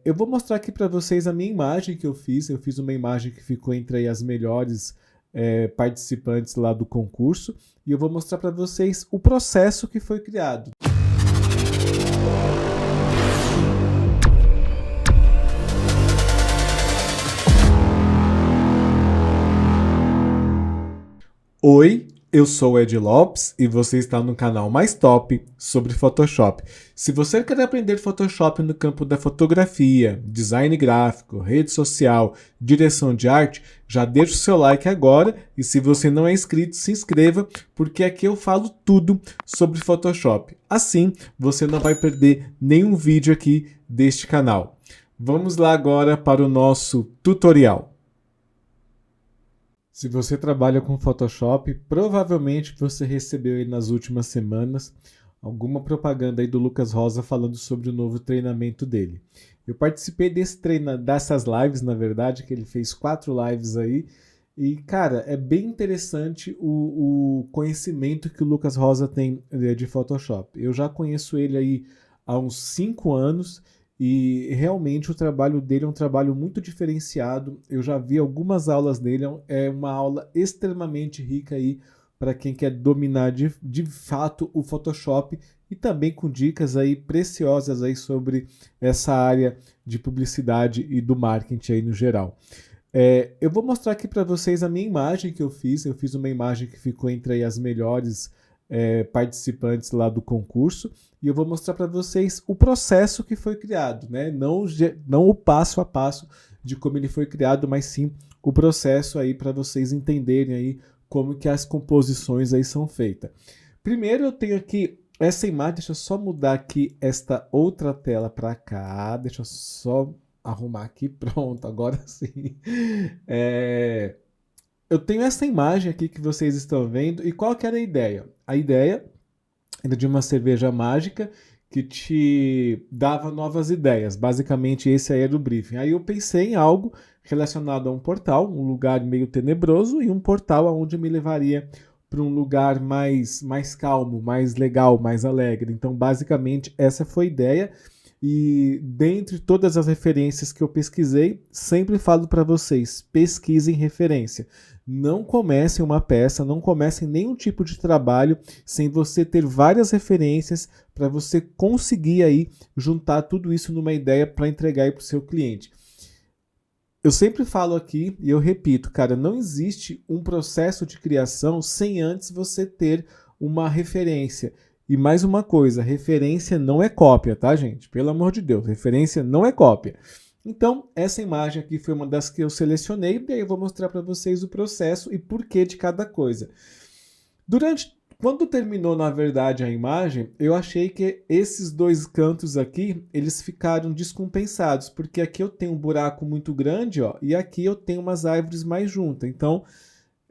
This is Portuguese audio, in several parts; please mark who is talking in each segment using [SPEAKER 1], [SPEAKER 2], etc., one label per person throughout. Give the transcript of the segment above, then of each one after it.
[SPEAKER 1] Eu vou mostrar aqui para vocês a minha imagem que eu fiz. Eu fiz uma imagem que ficou entre aí as melhores participantes lá do concurso. E eu vou mostrar para vocês o processo que foi criado. Oi, eu sou o Ed Lopes e você está no canal mais top sobre Photoshop. Se você quer aprender Photoshop no campo da fotografia, design gráfico, rede social, direção de arte, já deixa o seu like agora e se você não é inscrito, se inscreva, porque aqui eu falo tudo sobre Photoshop. Assim, você não vai perder nenhum vídeo aqui deste canal. Vamos lá agora para o nosso tutorial. Se você trabalha com Photoshop, provavelmente você recebeu aí nas últimas semanas alguma propaganda aí do Lucas Rosa falando sobre o novo treinamento dele. Eu participei dessas lives, na verdade, que ele fez 4 lives aí, e cara, é bem interessante o conhecimento que o Lucas Rosa tem de Photoshop. Eu já conheço ele aí há uns 5 anos, e realmente o trabalho dele é um trabalho muito diferenciado. Eu já vi algumas aulas dele, é uma aula extremamente rica aí para quem quer dominar de fato o Photoshop e também com dicas aí preciosas aí sobre essa área de publicidade e do marketing aí no geral. Eu vou mostrar aqui para vocês a minha imagem que eu fiz. Eu fiz uma imagem que ficou entre aí as melhores participantes lá do concurso e eu vou mostrar para vocês o processo que foi criado, né? Não o passo a passo de como ele foi criado, mas sim o processo aí para vocês entenderem aí como que as composições aí são feitas. Primeiro eu tenho aqui essa imagem, deixa eu só mudar aqui esta outra tela para cá, deixa eu só arrumar aqui, pronto, agora sim. Eu tenho essa imagem aqui que vocês estão vendo, e qual que era a ideia? A ideia era de uma cerveja mágica que te dava novas ideias. Basicamente, esse aí era o briefing. Aí eu pensei em algo relacionado a um portal, um lugar meio tenebroso, e um portal onde me levaria para um lugar mais calmo, mais legal, mais alegre. Então, basicamente, essa foi a ideia. E dentre todas as referências que eu pesquisei, sempre falo para vocês, pesquisem referência. Não comecem uma peça, não comecem nenhum tipo de trabalho sem você ter várias referências para você conseguir aí juntar tudo isso numa ideia para entregar para o seu cliente. Eu sempre falo aqui e eu repito, cara, não existe um processo de criação sem antes você ter uma referência. E mais uma coisa, referência não é cópia, tá, gente? Pelo amor de Deus, referência não é cópia. Então, essa imagem aqui foi uma das que eu selecionei, e aí eu vou mostrar para vocês o processo e porquê de cada coisa. Quando terminou, na verdade, a imagem, eu achei que esses dois cantos aqui, eles ficaram descompensados, porque aqui eu tenho um buraco muito grande, ó, e aqui eu tenho umas árvores mais juntas. Então,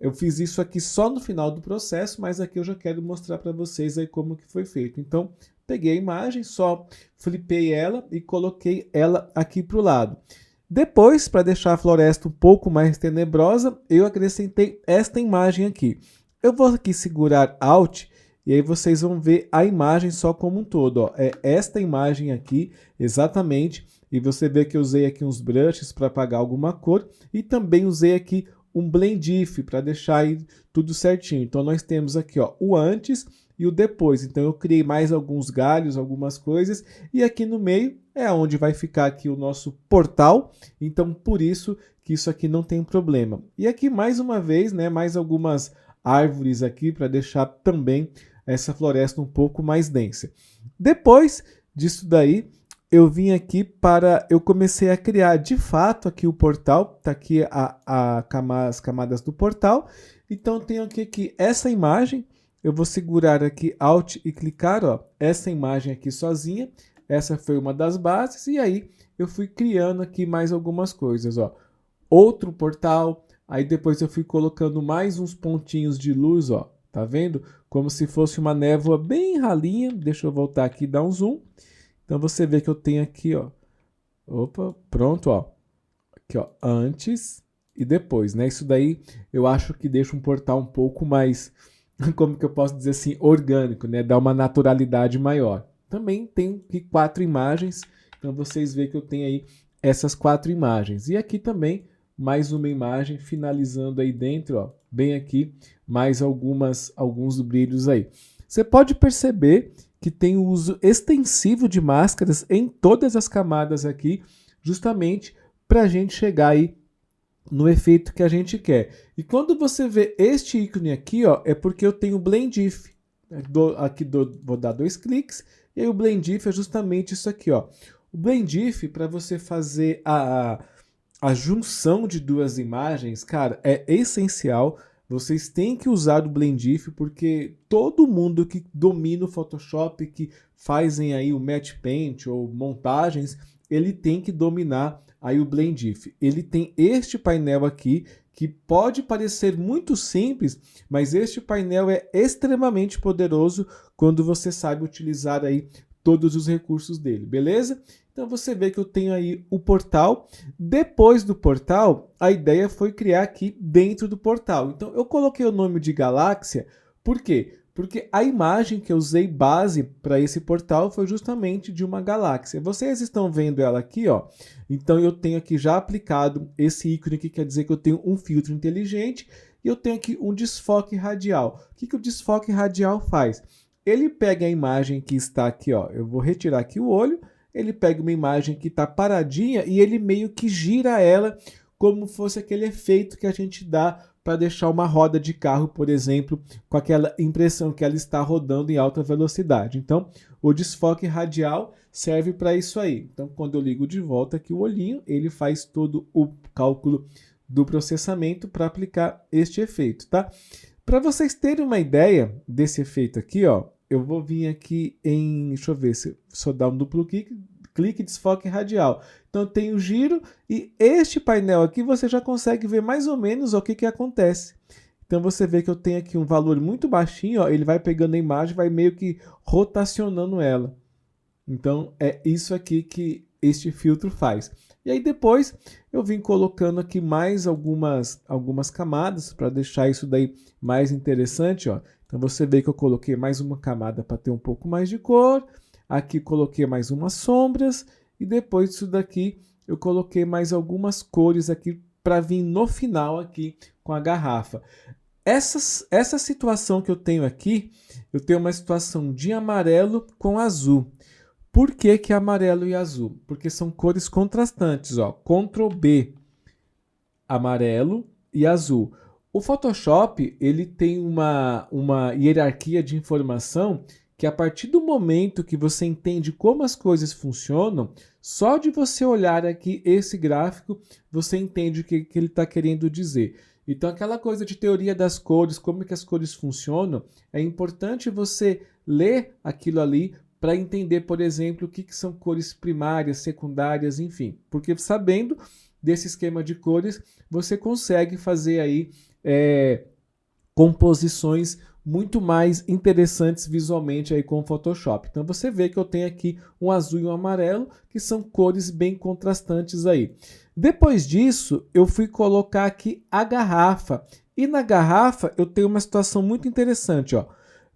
[SPEAKER 1] eu fiz isso aqui só no final do processo, mas aqui eu já quero mostrar para vocês aí como que foi feito. Então, peguei a imagem, só flipei ela e coloquei ela aqui para o lado. Depois, para deixar a floresta um pouco mais tenebrosa, eu acrescentei esta imagem aqui. Eu vou aqui segurar Alt e aí vocês vão ver a imagem só como um todo. Ó. É esta imagem aqui, exatamente. E você vê que eu usei aqui uns brushes para apagar alguma cor e também usei aqui um blend if para deixar aí tudo certinho. Então nós temos aqui ó, o antes e o depois. Então eu criei mais alguns galhos, algumas coisas e aqui no meio é onde vai ficar aqui o nosso portal. Então por isso que isso aqui não tem problema. E aqui mais uma vez, né, mais algumas árvores aqui para deixar também essa floresta um pouco mais densa. Depois disso daí, eu vim aqui eu comecei a criar de fato aqui o portal, tá aqui as camadas do portal, então eu tenho aqui essa imagem, eu vou segurar aqui Alt e clicar, ó, essa imagem aqui sozinha, essa foi uma das bases, e aí eu fui criando aqui mais algumas coisas, ó, outro portal, aí depois eu fui colocando mais uns pontinhos de luz, ó, tá vendo? Como se fosse uma névoa bem ralinha, deixa eu voltar aqui e dar um zoom. Então você vê que eu tenho aqui, ó. Opa, pronto, ó. Aqui, ó, antes e depois, né? Isso daí eu acho que deixa um portal um pouco mais, como que eu posso dizer assim, orgânico, né? Dá uma naturalidade maior. Também tem aqui 4 imagens Então vocês veem que eu tenho aí essas 4 imagens. E aqui também mais uma imagem finalizando aí dentro, ó, bem aqui, mais alguns brilhos aí. Você pode perceber que tem o uso extensivo de máscaras em todas as camadas aqui, justamente para a gente chegar aí no efeito que a gente quer. E quando você vê este ícone aqui, ó, é porque eu tenho Blend If. Vou dar 2 cliques, e aí o Blend If é justamente isso aqui, ó. O Blend If, para você fazer a junção de 2 imagens, cara, é essencial. Vocês têm que usar o Blend If, porque todo mundo que domina o Photoshop, que fazem aí o Match Paint ou montagens, ele tem que dominar aí o Blend If. Ele tem este painel aqui, que pode parecer muito simples, mas este painel é extremamente poderoso quando você sabe utilizar aí todos os recursos dele, beleza? Então você vê que eu tenho aí o portal. Depois do portal, a ideia foi criar aqui dentro do portal. Então eu coloquei o nome de Galáxia, por quê? Porque a imagem que eu usei base para esse portal foi justamente de uma galáxia. Vocês estão vendo ela aqui, ó. Então eu tenho aqui já aplicado esse ícone que quer dizer que eu tenho um filtro inteligente e eu tenho aqui um desfoque radial. O que o desfoque radial faz? Ele pega a imagem que está aqui, ó. Eu vou retirar aqui o olho. Ele pega uma imagem que está paradinha e ele meio que gira ela como fosse aquele efeito que a gente dá para deixar uma roda de carro, por exemplo, com aquela impressão que ela está rodando em alta velocidade. Então, o desfoque radial serve para isso aí. Então, quando eu ligo de volta aqui o olhinho, ele faz todo o cálculo do processamento para aplicar este efeito, tá? Para vocês terem uma ideia desse efeito aqui, ó, eu vou vir aqui em, deixa eu ver se eu dar um duplo clique, desfoque radial. Então eu tenho giro e este painel aqui você já consegue ver mais ou menos o que acontece. Então você vê que eu tenho aqui um valor muito baixinho, ó, ele vai pegando a imagem, vai meio que rotacionando ela. Então é isso aqui que este filtro faz. E aí depois eu vim colocando aqui mais algumas camadas para deixar isso daí mais interessante, ó. Então você vê que eu coloquei mais uma camada para ter um pouco mais de cor. Aqui coloquei mais umas sombras e depois disso daqui eu coloquei mais algumas cores aqui para vir no final aqui com a garrafa. Essa situação que eu tenho aqui, eu tenho uma situação de amarelo com azul. Por que amarelo e azul? Porque são cores contrastantes, ó. Ctrl B, amarelo e azul. O Photoshop, ele tem uma hierarquia de informação que a partir do momento que você entende como as coisas funcionam, só de você olhar aqui esse gráfico, você entende o que ele está querendo dizer. Então aquela coisa de teoria das cores, como que as cores funcionam, é importante você ler aquilo ali para entender, por exemplo, o que são cores primárias, secundárias, enfim. Porque sabendo desse esquema de cores, você consegue fazer aí composições muito mais interessantes visualmente aí com o Photoshop. Então você vê que eu tenho aqui um azul e um amarelo, que são cores bem contrastantes aí. Depois disso, eu fui colocar aqui a garrafa. E na garrafa eu tenho uma situação muito interessante, ó.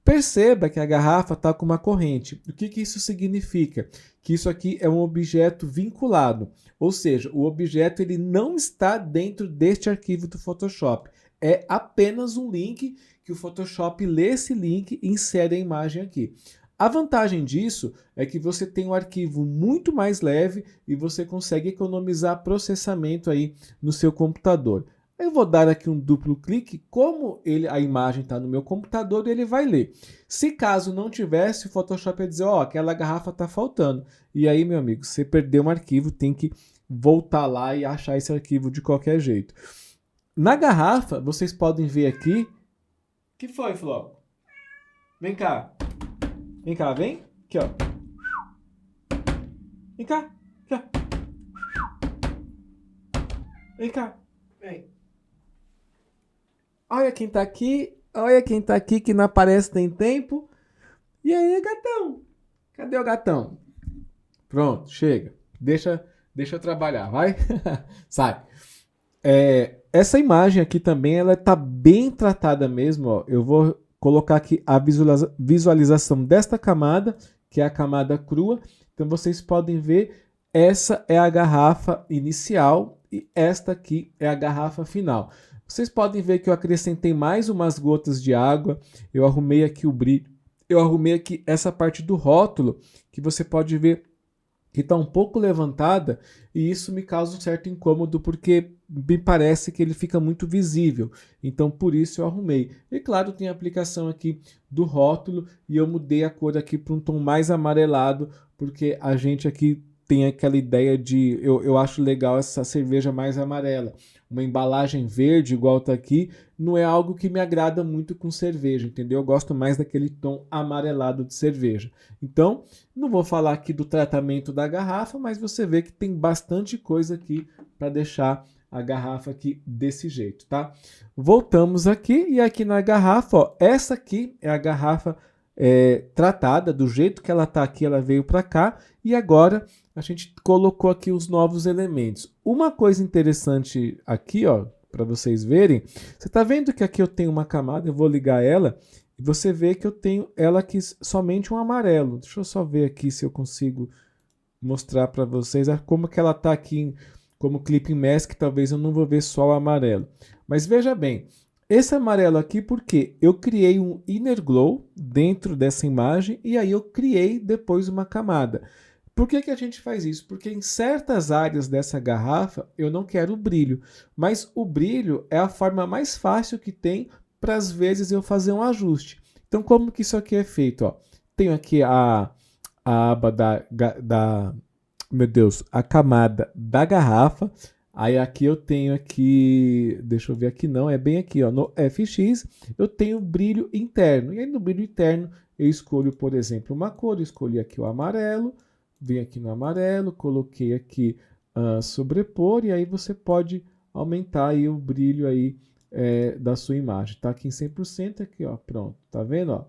[SPEAKER 1] Perceba que a garrafa está com uma corrente. O que isso significa? Que isso aqui é um objeto vinculado. Ou seja, o objeto ele não está dentro deste arquivo do Photoshop. É apenas um link que o Photoshop lê esse link e insere a imagem aqui. A vantagem disso é que você tem um arquivo muito mais leve e você consegue economizar processamento aí no seu computador. Eu vou dar aqui um duplo clique, como a imagem está no meu computador, ele vai ler. Se caso não tivesse, o Photoshop ia dizer, ó, aquela garrafa está faltando. E aí, meu amigo, você perdeu um arquivo, tem que voltar lá e achar esse arquivo de qualquer jeito. Na garrafa, vocês podem ver aqui... O que foi, Flo? Vem cá. Vem cá, vem. Aqui, ó. Vem cá. Aqui, ó. Vem cá. Vem. Olha quem tá aqui que não aparece tem tempo. E aí, gatão? Cadê o gatão? Pronto, chega. Deixa eu trabalhar, vai? Sai. Essa imagem aqui também, ela tá bem tratada mesmo, ó. Eu vou colocar aqui a visualização desta camada, que é a camada crua. Então vocês podem ver essa é a garrafa inicial e esta aqui é a garrafa final. Vocês podem ver que eu acrescentei mais umas gotas de água, eu arrumei aqui o brilho, eu arrumei aqui essa parte do rótulo, que você pode ver que está um pouco levantada, e isso me causa um certo incômodo, porque me parece que ele fica muito visível. Então, por isso eu arrumei. E claro, tem a aplicação aqui do rótulo, e eu mudei a cor aqui para um tom mais amarelado, porque a gente aqui tem aquela ideia de... Eu acho legal essa cerveja mais amarela. Uma embalagem verde, igual tá aqui, não é algo que me agrada muito com cerveja, entendeu? Eu gosto mais daquele tom amarelado de cerveja. Então, não vou falar aqui do tratamento da garrafa, mas você vê que tem bastante coisa aqui para deixar a garrafa aqui desse jeito, tá? Voltamos aqui e aqui na garrafa, ó, essa aqui é a garrafa tratada do jeito que ela tá aqui, ela veio para cá e agora a gente colocou aqui os novos elementos. Uma coisa interessante aqui, ó, para vocês verem, você tá vendo que aqui eu tenho uma camada, eu vou ligar ela e você vê que eu tenho ela aqui somente um amarelo. Deixa eu só ver aqui se eu consigo mostrar para vocês como que ela tá aqui como clipping mask, talvez eu não vou ver só o amarelo. Mas veja bem, esse amarelo aqui porque eu criei um inner glow dentro dessa imagem e aí eu criei depois uma camada. Por que a gente faz isso? Porque em certas áreas dessa garrafa eu não quero brilho, mas o brilho é a forma mais fácil que tem para às vezes eu fazer um ajuste. Então como que isso aqui é feito? Ó, tenho aqui a aba meu Deus, a camada da garrafa. Aí aqui eu tenho aqui, deixa eu ver aqui não, é bem aqui, ó, no FX eu tenho brilho interno. E aí no brilho interno eu escolho, por exemplo, uma cor, eu escolhi aqui o amarelo, vim aqui no amarelo, coloquei aqui sobrepor e aí você pode aumentar aí o brilho aí da sua imagem. Tá aqui em 100% aqui, ó, pronto, tá vendo, ó?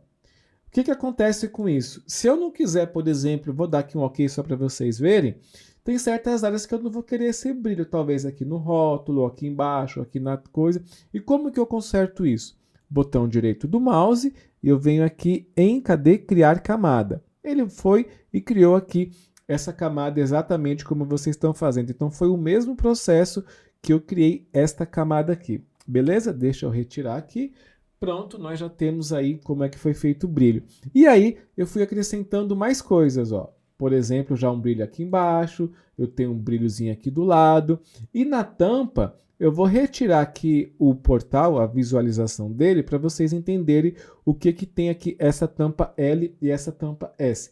[SPEAKER 1] O que acontece com isso? Se eu não quiser, por exemplo, vou dar aqui um ok só para vocês verem, tem certas áreas que eu não vou querer esse brilho, talvez aqui no rótulo, aqui embaixo, aqui na coisa. E como que eu conserto isso? Botão direito do mouse e eu venho aqui em, cadê? Criar camada. Ele foi e criou aqui essa camada exatamente como vocês estão fazendo. Então foi o mesmo processo que eu criei esta camada aqui. Beleza? Deixa eu retirar aqui. Pronto, nós já temos aí como é que foi feito o brilho. E aí eu fui acrescentando mais coisas, ó. Por exemplo, já um brilho aqui embaixo, eu tenho um brilhozinho aqui do lado. E na tampa, eu vou retirar aqui o portal, a visualização dele, para vocês entenderem o que tem aqui essa tampa L e essa tampa S.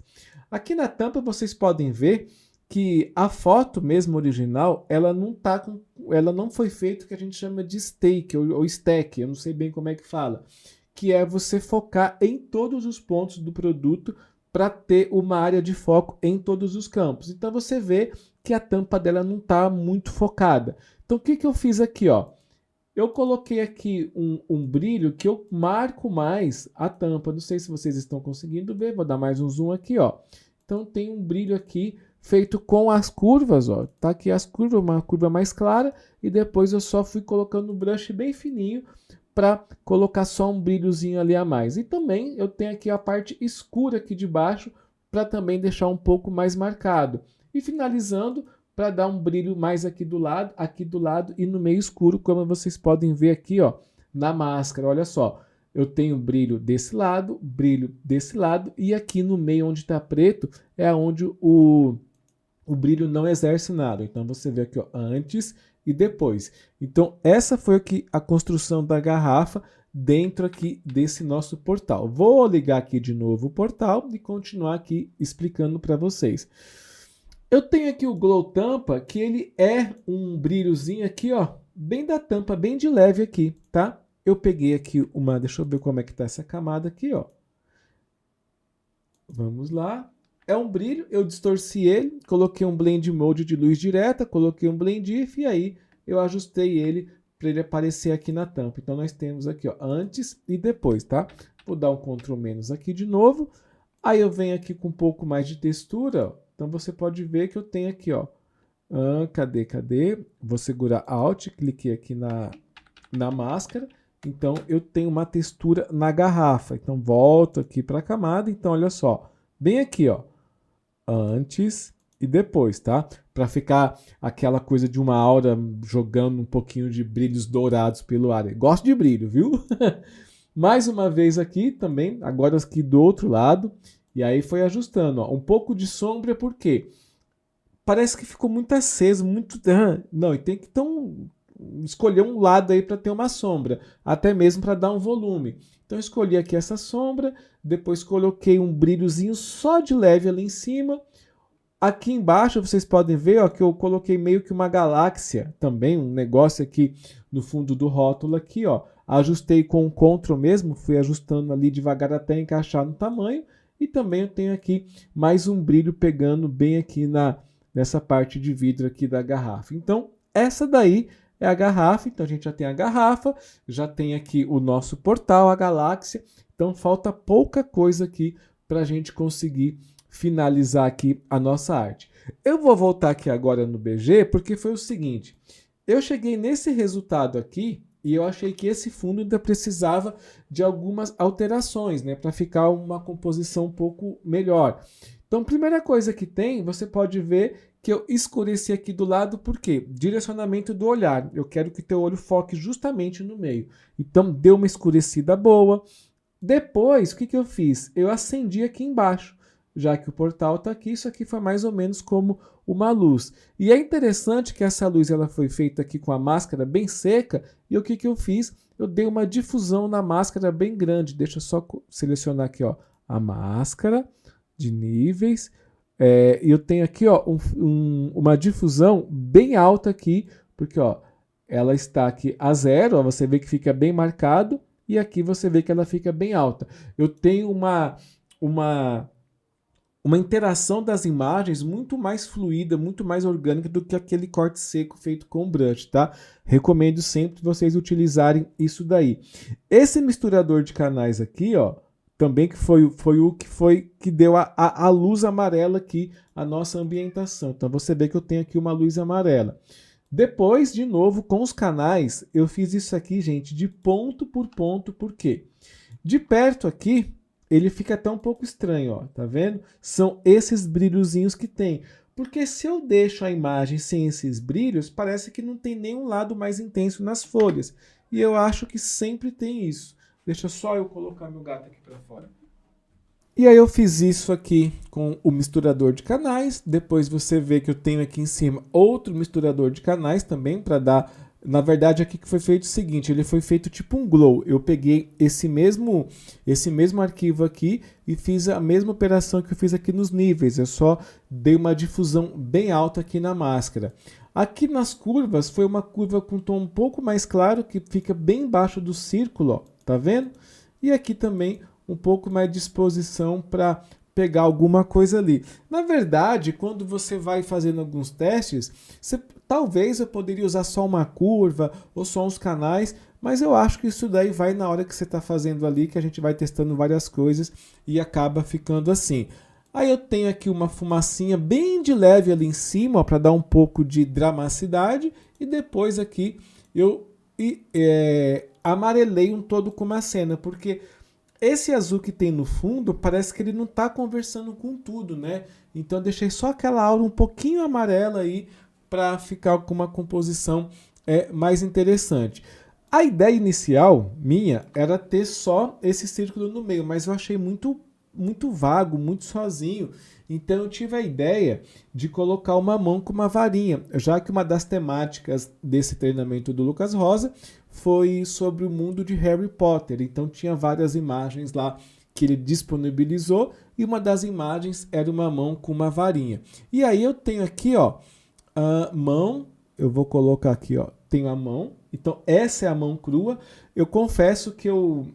[SPEAKER 1] Aqui na tampa vocês podem ver que a foto mesmo original, ela não foi feita o que a gente chama de stake ou stack, eu não sei bem como é que fala, que é você focar em todos os pontos do produto para ter uma área de foco em todos os campos. Então você vê que a tampa dela não está muito focada. Então o que eu fiz aqui, ó? Eu coloquei aqui um brilho que eu marco mais a tampa. Não sei se vocês estão conseguindo ver, vou dar mais um zoom aqui, ó. Então tem um brilho aqui feito com as curvas, ó. Tá aqui as curvas, uma curva mais clara e depois eu só fui colocando um brush bem fininho para colocar só um brilhozinho ali a mais. E também eu tenho aqui a parte escura aqui de baixo para também deixar um pouco mais marcado. E finalizando para dar um brilho mais aqui do lado e no meio escuro, como vocês podem ver aqui, ó, na máscara. Olha só. Eu tenho brilho desse lado e aqui no meio onde está preto é onde o brilho não exerce nada. Então você vê aqui, ó, antes e depois. Então essa foi aqui a construção da garrafa dentro aqui desse nosso portal. Vou ligar aqui de novo o portal e continuar aqui explicando para vocês. Eu tenho aqui o Glow Tampa, que ele é um brilhozinho aqui, ó, bem da tampa, bem de leve aqui, tá? Eu peguei aqui deixa eu ver como é que tá essa camada aqui, ó. Vamos lá. É um brilho, eu distorci ele, coloquei um Blend Mode de luz direta, coloquei um Blend If e aí eu ajustei ele para ele aparecer aqui na tampa. Então nós temos aqui, ó, antes e depois, tá? Vou dar um Ctrl- aqui de novo. Aí eu venho aqui com um pouco mais de textura, ó. Então você pode ver que eu tenho aqui, ó. Cadê? Vou segurar Alt, cliquei aqui na máscara. Então eu tenho uma textura na garrafa. Então volto aqui para a camada. Então olha só, bem aqui, ó, antes e depois, tá? Para ficar aquela coisa de uma aura jogando um pouquinho de brilhos dourados pelo ar. Gosto de brilho, viu? Mais uma vez aqui também, agora aqui do outro lado, e aí foi ajustando, ó. Um pouco de sombra, por quê? Parece que ficou muito aceso, muito... Não, e tem que escolher um lado aí para ter uma sombra, até mesmo para dar um volume. Então escolhi aqui essa sombra, depois coloquei um brilhozinho só de leve ali em cima. Aqui embaixo vocês podem ver, ó, que eu coloquei meio que uma galáxia também, um negócio aqui no fundo do rótulo aqui, ó. Ajustei com o Ctrl mesmo, fui ajustando ali devagar até encaixar no tamanho. E também eu tenho aqui mais um brilho pegando bem aqui nessa parte de vidro aqui da garrafa. Então, essa daí é a garrafa. Então, a gente já tem a garrafa, já tem aqui o nosso portal, a galáxia. Então, falta pouca coisa aqui para a gente conseguir finalizar aqui a nossa arte. Eu vou voltar aqui agora no BG, porque foi o seguinte. Eu cheguei nesse resultado aqui e eu achei que esse fundo ainda precisava de algumas alterações, né, para ficar uma composição um pouco melhor. Então, primeira coisa que tem, você pode ver que eu escureci aqui do lado, por quê? Direcionamento do olhar. Eu quero que teu olho foque justamente no meio. Então, deu uma escurecida boa. Depois, o que eu fiz? Eu acendi aqui embaixo. Já que o portal está aqui, isso aqui foi mais ou menos como uma luz. E é interessante que essa luz ela foi feita aqui com a máscara bem seca, e o que eu fiz? Eu dei uma difusão na máscara bem grande. Deixa eu só selecionar aqui, ó, a máscara de níveis. E eu tenho aqui, ó, uma difusão bem alta aqui, porque ó, ela está aqui a 0, ó, você vê que fica bem marcado, e aqui você vê que ela fica bem alta. Eu tenho uma interação das imagens muito mais fluida, muito mais orgânica do que aquele corte seco feito com brush, tá? Recomendo sempre vocês utilizarem isso daí. Esse misturador de canais aqui, ó, também que foi o que deu a luz amarela aqui, a nossa ambientação. Então você vê que eu tenho aqui uma luz amarela. Depois, de novo, com os canais, eu fiz isso aqui, gente, de ponto por ponto, por quê? De perto aqui, ele fica até um pouco estranho, ó, tá vendo? São esses brilhozinhos que tem. Porque se eu deixo a imagem sem esses brilhos, parece que não tem nenhum lado mais intenso nas folhas. E eu acho que sempre tem isso. Deixa só eu colocar meu gato aqui para fora. E aí eu fiz isso aqui com o misturador de canais. Depois você vê que eu tenho aqui em cima outro misturador de canais também para dar... Na verdade, aqui que foi feito o seguinte, ele foi feito tipo um glow. Eu peguei esse mesmo arquivo aqui e fiz a mesma operação que eu fiz aqui nos níveis. Eu só dei uma difusão bem alta aqui na máscara. Aqui nas curvas, foi uma curva com tom um pouco mais claro, que fica bem embaixo do círculo, ó, tá vendo? E aqui também um pouco mais de exposição para pegar alguma coisa ali. Na verdade, quando você vai fazendo alguns testes, talvez eu poderia usar só uma curva ou só uns canais, mas eu acho que isso daí vai na hora que você está fazendo ali, que a gente vai testando várias coisas e acaba ficando assim. Aí eu tenho aqui uma fumacinha bem de leve ali em cima, para dar um pouco de dramaticidade, e depois aqui eu amarelei um todo com uma cena, porque esse azul que tem no fundo, parece que ele não está conversando com tudo, né? Então eu deixei só aquela aura um pouquinho amarela aí para ficar com uma composição mais interessante. A ideia inicial minha era ter só esse círculo no meio, mas eu achei muito vago, muito sozinho. Então eu tive a ideia de colocar uma mão com uma varinha, já que uma das temáticas desse treinamento do Lucas Rosa foi sobre o mundo de Harry Potter. Então tinha várias imagens lá que ele disponibilizou e uma das imagens era uma mão com uma varinha. E aí eu tenho aqui, ó, a mão, eu vou colocar aqui, ó, tenho a mão. Então essa é a mão crua. Eu confesso que eu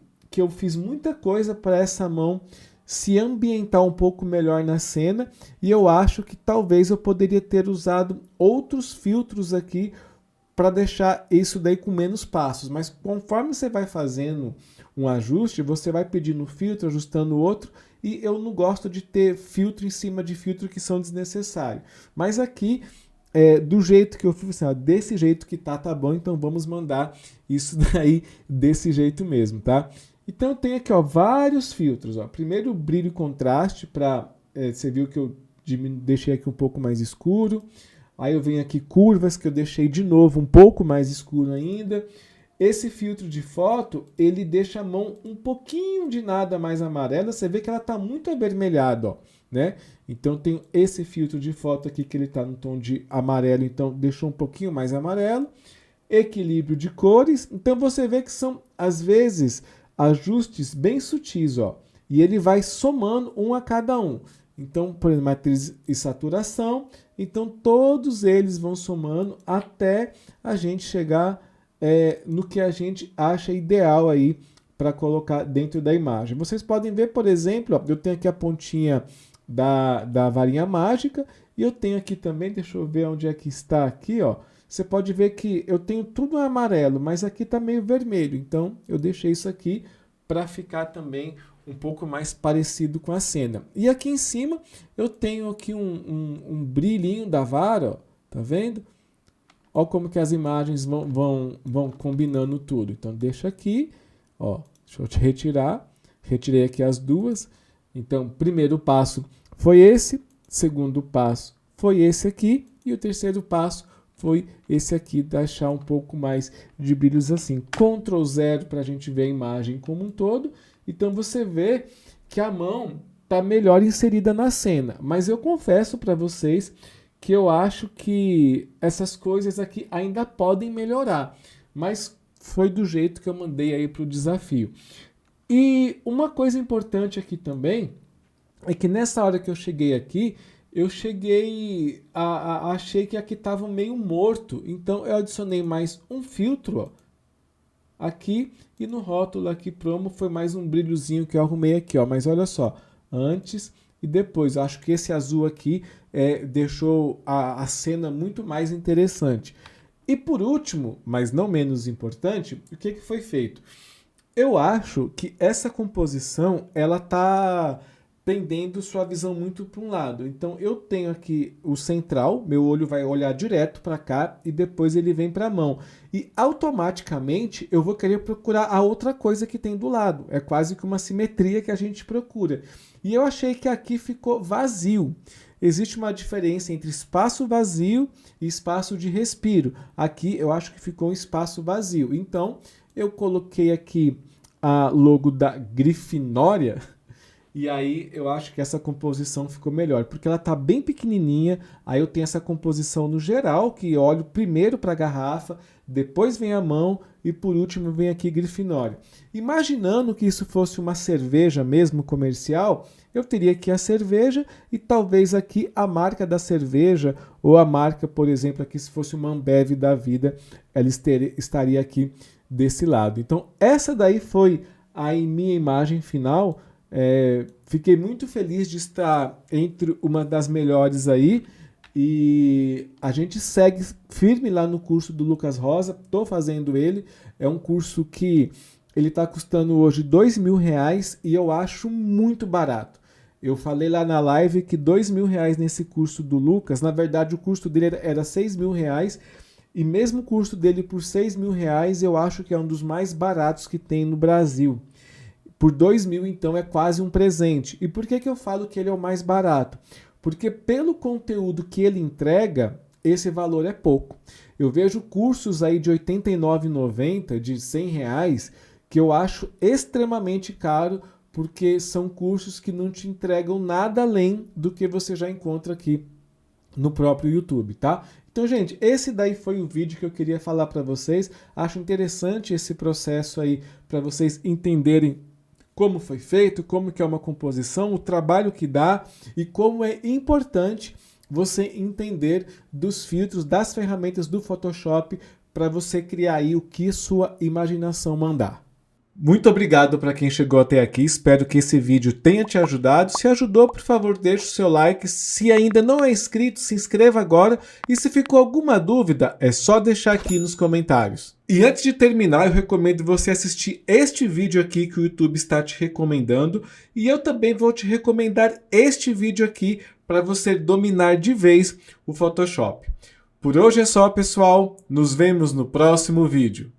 [SPEAKER 1] fiz muita coisa para essa mão se ambientar um pouco melhor na cena, e eu acho que talvez eu poderia ter usado outros filtros aqui para deixar isso daí com menos passos, mas conforme você vai fazendo um ajuste, você vai pedindo filtro, ajustando o outro, e eu não gosto de ter filtro em cima de filtro que são desnecessários. Mas aqui, do jeito que eu fiz, assim, ó, desse jeito que tá bom, então vamos mandar isso daí desse jeito mesmo, tá? Então eu tenho aqui, ó, vários filtros, ó. Primeiro, brilho e contraste, para você viu que eu deixei aqui um pouco mais escuro. Aí eu venho aqui curvas, que eu deixei de novo um pouco mais escuro ainda. Esse filtro de foto, ele deixa a mão um pouquinho de nada mais amarela. Você vê que ela está muito avermelhada, ó, né? Então tem esse filtro de foto aqui que ele está no tom de amarelo, então deixou um pouquinho mais amarelo. Equilíbrio de cores. Então você vê que são, às vezes, ajustes bem sutis, ó. E ele vai somando um a cada um. Então, por exemplo, matriz e saturação. Então todos eles vão somando até a gente chegar no que a gente acha ideal aí para colocar dentro da imagem. Vocês podem ver, por exemplo, ó, eu tenho aqui a pontinha da varinha mágica e eu tenho aqui também, deixa eu ver onde é que está aqui, ó. Você pode ver que eu tenho tudo amarelo, mas aqui está meio vermelho. Então eu deixei isso aqui para ficar também um pouco mais parecido com a cena. E aqui em cima eu tenho aqui um brilhinho da vara, ó, tá vendo? Olha como que as imagens vão combinando tudo. Então deixa aqui, ó, deixa eu te retirar. Retirei aqui as duas. Então, primeiro passo foi esse, segundo passo foi esse aqui, e o terceiro passo foi esse aqui, deixar um pouco mais de brilhos assim. Ctrl 0 para a gente ver a imagem como um todo. Então você vê que a mão está melhor inserida na cena. Mas eu confesso para vocês que eu acho que essas coisas aqui ainda podem melhorar. Mas foi do jeito que eu mandei aí para o desafio. E uma coisa importante aqui também é que nessa hora que eu cheguei aqui, eu achei que aqui estava meio morto. Então eu adicionei mais um filtro, ó, aqui, e no rótulo aqui promo foi mais um brilhozinho que eu arrumei aqui, ó. Mas olha só, antes e depois, eu acho que esse azul aqui deixou a cena muito mais interessante. E por último, mas não menos importante, o que foi feito? Eu acho que essa composição, ela tá pendendo sua visão muito para um lado. Então eu tenho aqui o central, meu olho vai olhar direto para cá e depois ele vem para a mão. E automaticamente eu vou querer procurar a outra coisa que tem do lado. É quase que uma simetria que a gente procura. E eu achei que aqui ficou vazio. Existe uma diferença entre espaço vazio e espaço de respiro. Aqui eu acho que ficou um espaço vazio. Então eu coloquei aqui a logo da Grifinória. E aí eu acho que essa composição ficou melhor, porque ela está bem pequenininha. Aí eu tenho essa composição no geral, que olho primeiro para a garrafa, depois vem a mão e por último vem aqui Grifinória. Imaginando que isso fosse uma cerveja mesmo comercial, eu teria aqui a cerveja e talvez aqui a marca da cerveja, ou a marca, por exemplo, aqui se fosse uma Ambev da vida, ela estaria aqui desse lado. Então essa daí foi a minha imagem final. Fiquei muito feliz de estar entre uma das melhores aí, e a gente segue firme lá no curso do Lucas Rosa. Estou fazendo ele, é um curso que ele está custando hoje R$2.000 e eu acho muito barato. Eu falei lá na live que R$2.000 nesse curso do Lucas, na verdade o custo dele era R$6.000, e mesmo o custo dele por R$6.000 eu acho que é um dos mais baratos que tem no Brasil. Por R$2.000, então, é quase um presente. E por que eu falo que ele é o mais barato? Porque pelo conteúdo que ele entrega, esse valor é pouco. Eu vejo cursos aí de R$ 89,90, de R$100, que eu acho extremamente caro, porque são cursos que não te entregam nada além do que você já encontra aqui no próprio YouTube, tá? Então, gente, esse daí foi o vídeo que eu queria falar para vocês. Acho interessante esse processo aí para vocês entenderem como foi feito, como que é uma composição, o trabalho que dá e como é importante você entender dos filtros, das ferramentas do Photoshop para você criar aí o que sua imaginação mandar. Muito obrigado para quem chegou até aqui, espero que esse vídeo tenha te ajudado. Se ajudou, por favor, deixe o seu like. Se ainda não é inscrito, se inscreva agora. E se ficou alguma dúvida, é só deixar aqui nos comentários. E antes de terminar, eu recomendo você assistir este vídeo aqui que o YouTube está te recomendando. E eu também vou te recomendar este vídeo aqui para você dominar de vez o Photoshop. Por hoje é só, pessoal. Nos vemos no próximo vídeo.